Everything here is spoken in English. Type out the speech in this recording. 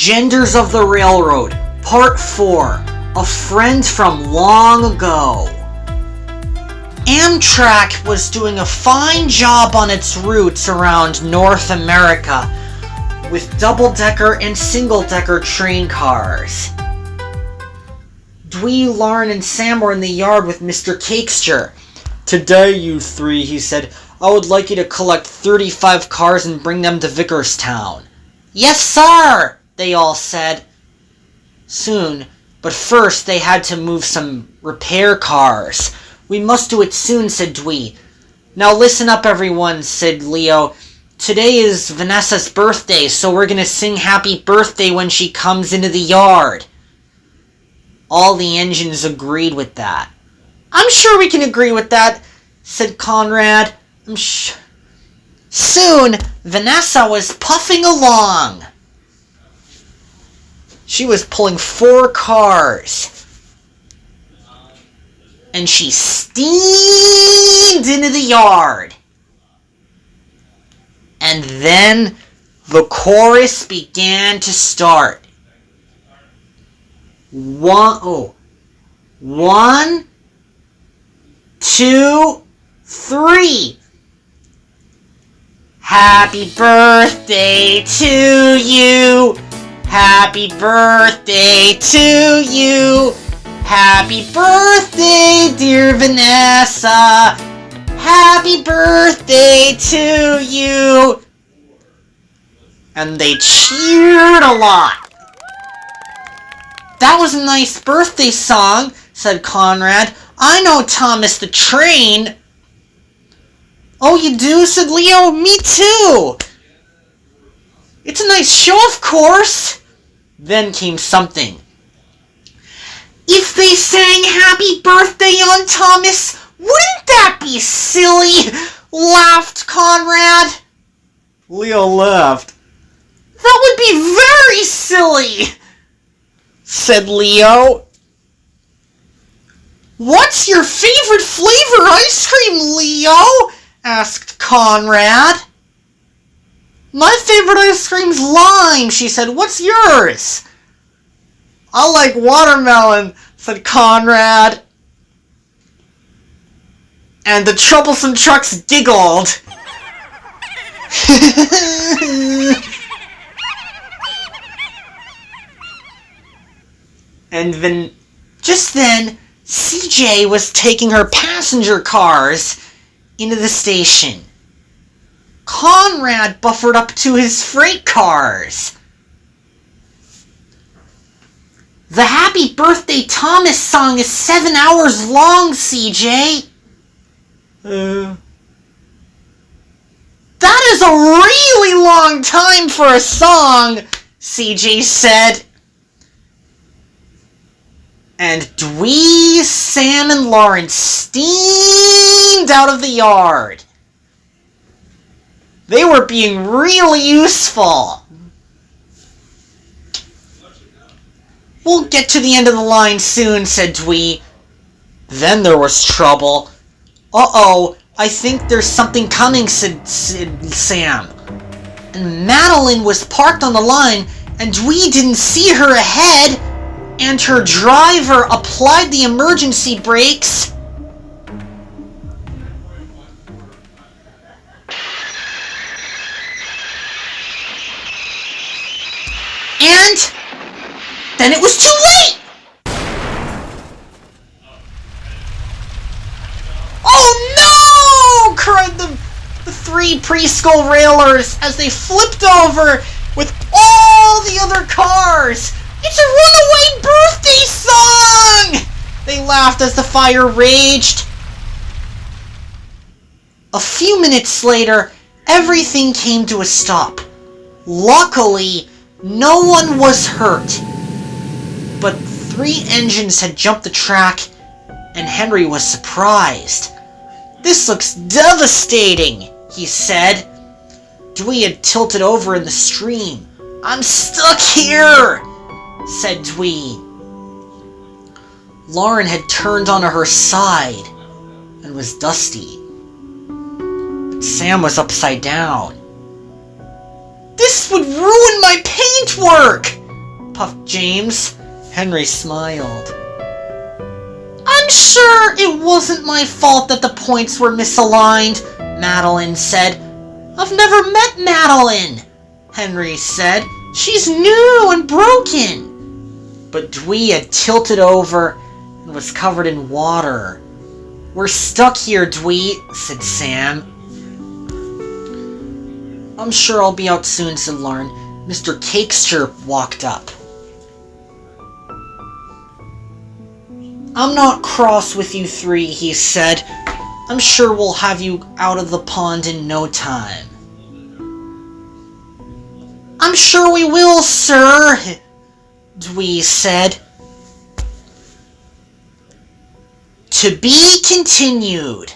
Genders of the Railroad, Part 4, A Friend from Long Ago. Amtrak was doing a fine job on its routes around North America with double-decker and single-decker train cars. Dwee, Lauren, and Sam were in the yard with Mr. Cakester. "Today, you three," he said, "I would like you to collect 35 cars and bring them to Vickerstown." "Yes, sir," they all said. Soon, but first they had to move some repair cars. "We must do it soon," said Dwee. "Now listen up, everyone," said Leo. "Today is Vanessa's birthday, so we're gonna sing happy birthday when she comes into the yard." All the engines agreed with that. "I'm sure we can agree with that," said Conrad. Soon, Vanessa was puffing along. She was pulling 4 cars. And she steamed into the yard. And then the chorus began to start. One, 2, 3. Happy birthday to you. Happy birthday to you. Happy birthday, dear Vanessa. Happy birthday to you. And they cheered a lot. "That was a nice birthday song," said Conrad. "I know Thomas the Train." "Oh, you do?" said Leo. "Me too." "It's a nice show, of course." Then came something. "If they sang happy birthday on Thomas, wouldn't that be silly?" laughed Conrad. Leo laughed. "That would be very silly," said Leo. "What's your favorite flavor ice cream, Leo?" asked Conrad. "My favorite ice cream's lime," she said. "What's yours?" "I like watermelon," said Conrad. And the troublesome trucks giggled. And then, just then, CJ was taking her passenger cars into the station. Conrad buffered up to his freight cars. "The Happy Birthday Thomas song is 7 hours long, CJ. That is a really long time for a song," CJ said. And Dwee, Sam, and Lauren steamed out of the yard. They were being really useful. "We'll get to the end of the line soon," said Dwee. Then there was trouble. "Uh-oh, I think there's something coming," said Sam. And Madeline was parked on the line, and Dwee didn't see her ahead, and her driver applied the emergency brakes. And then it was too late! "Oh no!" cried the 3 preschool railers as they flipped over with all the other cars. "It's a runaway birthday song!" They laughed as the fire raged. A few minutes later, everything came to a stop. Luckily, no one was hurt. But 3 engines had jumped the track, and Henry was surprised. "This looks devastating," he said. Dwee had tilted over in the stream. "I'm stuck here," said Dwee. Lauren had turned onto her side and was dusty. But Sam was upside down. "This would ruin my paintwork," puffed James. Henry smiled. I'm sure it wasn't my fault that the points were misaligned, Madeline said. I've never met Madeline, Henry said. She's new and broken. But Dwee had tilted over and was covered in water. We're stuck here, Dwee, said Sam. I'm sure I'll be out soon, said Lauren. Mr. Cakester walked up. I'm not cross with you three, he said. I'm sure we'll have you out of the pond in no time. I'm sure we will, sir, Dwee said. To be continued.